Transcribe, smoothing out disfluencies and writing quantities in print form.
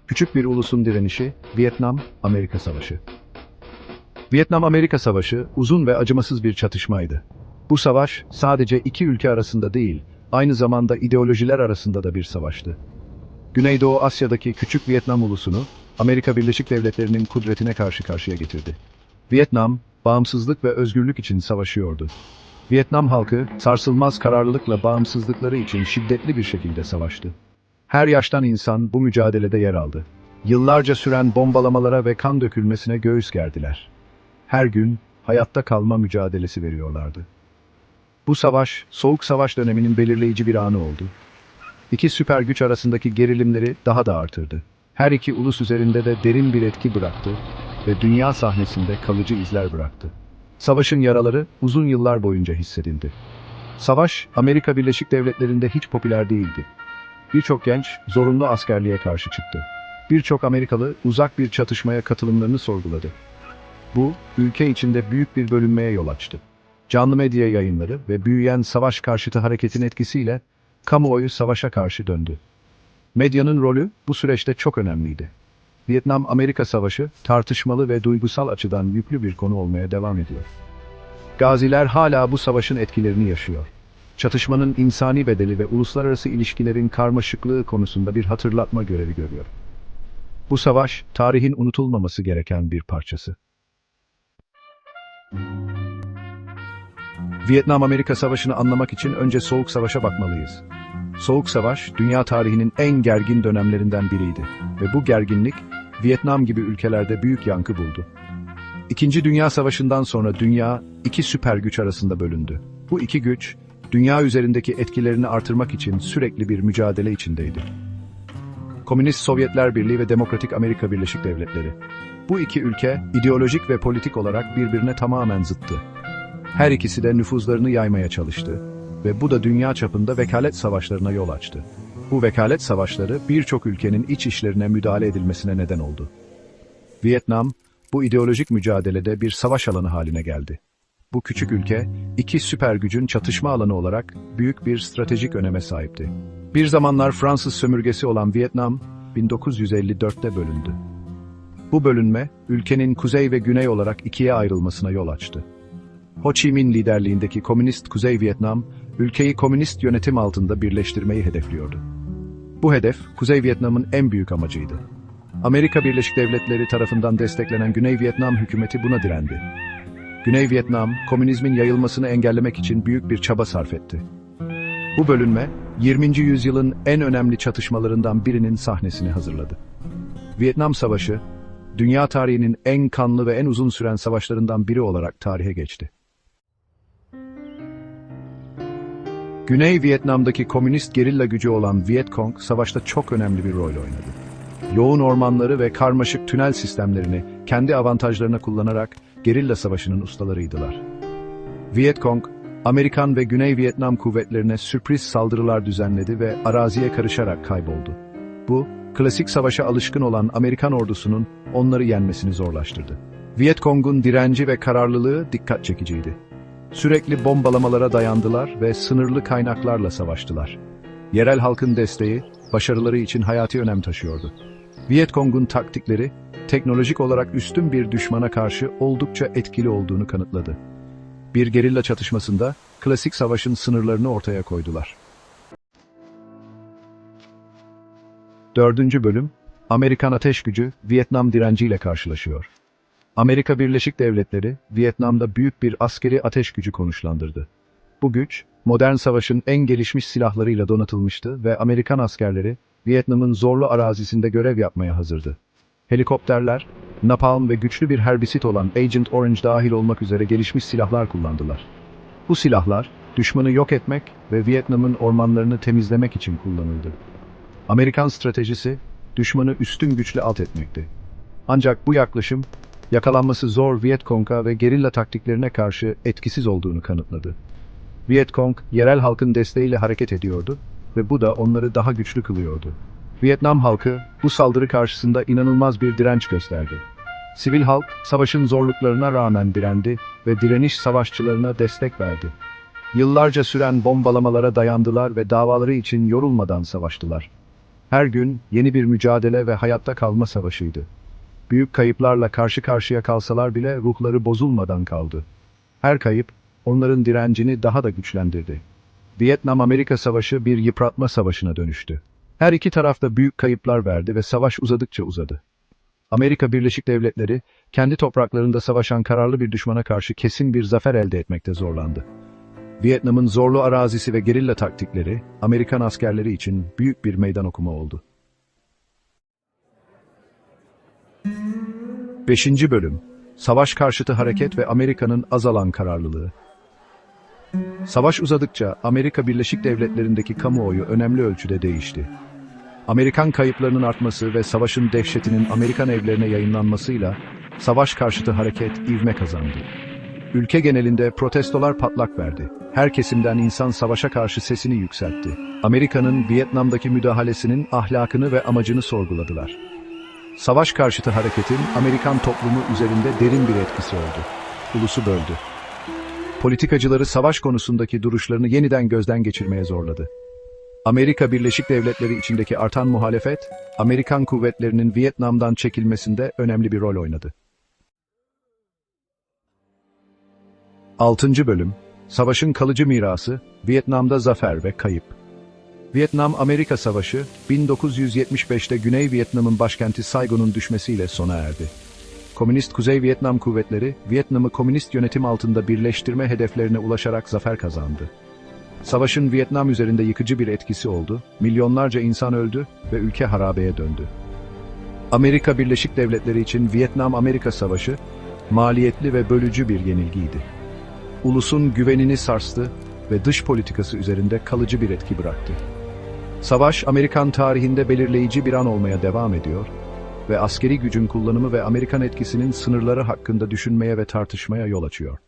Küçük bir ulusun direnişi, Vietnam-Amerika Savaşı. Vietnam-Amerika Savaşı uzun ve acımasız bir çatışmaydı. Bu savaş sadece iki ülke arasında değil, aynı zamanda ideolojiler arasında da bir savaştı. Güneydoğu Asya'daki küçük Vietnam ulusunu Amerika Birleşik Devletleri'nin kudretine karşı karşıya getirdi. Vietnam, bağımsızlık ve özgürlük için savaşıyordu. Vietnam halkı sarsılmaz kararlılıkla bağımsızlıkları için şiddetli bir şekilde savaştı. Her yaştan insan bu mücadelede yer aldı. Yıllarca süren bombalamalara ve kan dökülmesine göğüs gerdiler. Her gün hayatta kalma mücadelesi veriyorlardı. Bu savaş, Soğuk Savaş döneminin belirleyici bir anı oldu. İki süper güç arasındaki gerilimleri daha da artırdı. Her iki ulus üzerinde de derin bir etki bıraktı ve dünya sahnesinde kalıcı izler bıraktı. Savaşın yaraları uzun yıllar boyunca hissedildi. Savaş, Amerika Birleşik Devletleri'nde hiç popüler değildi. Birçok genç zorunlu askerliğe karşı çıktı. Birçok Amerikalı uzak bir çatışmaya katılımlarını sorguladı. Bu, ülke içinde büyük bir bölünmeye yol açtı. Canlı medya yayınları ve büyüyen savaş karşıtı hareketin etkisiyle kamuoyu savaşa karşı döndü. Medyanın rolü bu süreçte çok önemliydi. Vietnam-Amerika Savaşı tartışmalı ve duygusal açıdan yüklü bir konu olmaya devam ediyor. Gaziler hala bu savaşın etkilerini yaşıyor. Çatışmanın insani bedeli ve uluslararası ilişkilerin karmaşıklığı konusunda bir hatırlatma görevi görüyor. Bu savaş, tarihin unutulmaması gereken bir parçası. Vietnam-Amerika Savaşı'nı anlamak için önce Soğuk Savaş'a bakmalıyız. Soğuk Savaş, dünya tarihinin en gergin dönemlerinden biriydi ve bu gerginlik, Vietnam gibi ülkelerde büyük yankı buldu. İkinci Dünya Savaşı'ndan sonra dünya iki süper güç arasında bölündü. Bu iki güç, dünya üzerindeki etkilerini artırmak için sürekli bir mücadele içindeydi. Komünist Sovyetler Birliği ve Demokratik Amerika Birleşik Devletleri. Bu iki ülke, ideolojik ve politik olarak birbirine tamamen zıttı. Her ikisi de nüfuzlarını yaymaya çalıştı ve bu da dünya çapında vekalet savaşlarına yol açtı. Bu vekalet savaşları birçok ülkenin iç işlerine müdahale edilmesine neden oldu. Vietnam, bu ideolojik mücadelede bir savaş alanı haline geldi. Bu küçük ülke, iki süper gücün çatışma alanı olarak büyük bir stratejik öneme sahipti. Bir zamanlar Fransız sömürgesi olan Vietnam, 1954'te bölündü. Bu bölünme, ülkenin kuzey ve güney olarak ikiye ayrılmasına yol açtı. Ho Chi Minh liderliğindeki Komünist Kuzey Vietnam, ülkeyi komünist yönetim altında birleştirmeyi hedefliyordu. Bu hedef, Kuzey Vietnam'ın en büyük amacıydı. Amerika Birleşik Devletleri tarafından desteklenen Güney Vietnam hükümeti buna direndi. Güney Vietnam, komünizmin yayılmasını engellemek için büyük bir çaba sarf etti. Bu bölünme, 20. yüzyılın en önemli çatışmalarından birinin sahnesini hazırladı. Vietnam Savaşı, dünya tarihinin en kanlı ve en uzun süren savaşlarından biri olarak tarihe geçti. Güney Vietnam'daki komünist gerilla gücü olan Viet Cong, savaşta çok önemli bir rol oynadı. Yoğun ormanları ve karmaşık tünel sistemlerini kendi avantajlarına kullanarak gerilla savaşının ustalarıydılar. Viet Cong, Amerikan ve Güney Vietnam kuvvetlerine sürpriz saldırılar düzenledi ve araziye karışarak kayboldu. Bu, klasik savaşa alışkın olan Amerikan ordusunun onları yenmesini zorlaştırdı. Viet Cong'un direnci ve kararlılığı dikkat çekiciydi. Sürekli bombalamalara dayandılar ve sınırlı kaynaklarla savaştılar. Yerel halkın desteği, başarıları için hayati önem taşıyordu. Viet Cong'un taktikleri, teknolojik olarak üstün bir düşmana karşı oldukça etkili olduğunu kanıtladı. Bir gerilla çatışmasında klasik savaşın sınırlarını ortaya koydular. 4. bölüm, Amerikan ateş gücü Vietnam direnciyle karşılaşıyor. Amerika Birleşik Devletleri, Vietnam'da büyük bir askeri ateş gücü konuşlandırdı. Bu güç, modern savaşın en gelişmiş silahlarıyla donatılmıştı ve Amerikan askerleri, Vietnam'ın zorlu arazisinde görev yapmaya hazırdı. Helikopterler, napalm ve güçlü bir herbisit olan Agent Orange dahil olmak üzere gelişmiş silahlar kullandılar. Bu silahlar, düşmanı yok etmek ve Vietnam'ın ormanlarını temizlemek için kullanıldı. Amerikan stratejisi, düşmanı üstün güçle alt etmekti. Ancak bu yaklaşım, yakalanması zor Viet Cong'a ve gerilla taktiklerine karşı etkisiz olduğunu kanıtladı. Viet Cong, yerel halkın desteğiyle hareket ediyordu ve bu da onları daha güçlü kılıyordu. Vietnam halkı, bu saldırı karşısında inanılmaz bir direnç gösterdi. Sivil halk, savaşın zorluklarına rağmen direndi ve direniş savaşçılarına destek verdi. Yıllarca süren bombalamalara dayandılar ve davaları için yorulmadan savaştılar. Her gün yeni bir mücadele ve hayatta kalma savaşıydı. Büyük kayıplarla karşı karşıya kalsalar bile ruhları bozulmadan kaldı. Her kayıp onların direncini daha da güçlendirdi. Vietnam-Amerika Savaşı bir yıpratma savaşına dönüştü. Her iki taraf da büyük kayıplar verdi ve savaş uzadıkça uzadı. Amerika Birleşik Devletleri, kendi topraklarında savaşan kararlı bir düşmana karşı kesin bir zafer elde etmekte zorlandı. Vietnam'ın zorlu arazisi ve gerilla taktikleri, Amerikan askerleri için büyük bir meydan okuma oldu. 5. Bölüm: Savaş karşıtı hareket ve Amerika'nın azalan kararlılığı. Savaş uzadıkça Amerika Birleşik Devletleri'ndeki kamuoyu önemli ölçüde değişti. Amerikan kayıplarının artması ve savaşın dehşetinin Amerikan evlerine yayınlanmasıyla savaş karşıtı hareket ivme kazandı. Ülke genelinde protestolar patlak verdi. Her kesimden insan savaşa karşı sesini yükseltti. Amerika'nın Vietnam'daki müdahalesinin ahlakını ve amacını sorguladılar. Savaş karşıtı hareketin Amerikan toplumu üzerinde derin bir etkisi oldu. Ulusu böldü. Politikacıları savaş konusundaki duruşlarını yeniden gözden geçirmeye zorladı. Amerika Birleşik Devletleri içindeki artan muhalefet, Amerikan kuvvetlerinin Vietnam'dan çekilmesinde önemli bir rol oynadı. 6. Bölüm: Savaşın kalıcı mirası, Vietnam'da zafer ve kayıp. Vietnam-Amerika Savaşı, 1975'te Güney Vietnam'ın başkenti Saigon'un düşmesiyle sona erdi. Komünist Kuzey Vietnam kuvvetleri, Vietnam'ı komünist yönetim altında birleştirme hedeflerine ulaşarak zafer kazandı. Savaşın Vietnam üzerinde yıkıcı bir etkisi oldu, milyonlarca insan öldü ve ülke harabeye döndü. Amerika Birleşik Devletleri için Vietnam-Amerika Savaşı, maliyetli ve bölücü bir yenilgiydi. Ulusun güvenini sarstı ve dış politikası üzerinde kalıcı bir etki bıraktı. Savaş, Amerikan tarihinde belirleyici bir an olmaya devam ediyor ve askeri gücün kullanımı ve Amerikan etkisinin sınırları hakkında düşünmeye ve tartışmaya yol açıyor.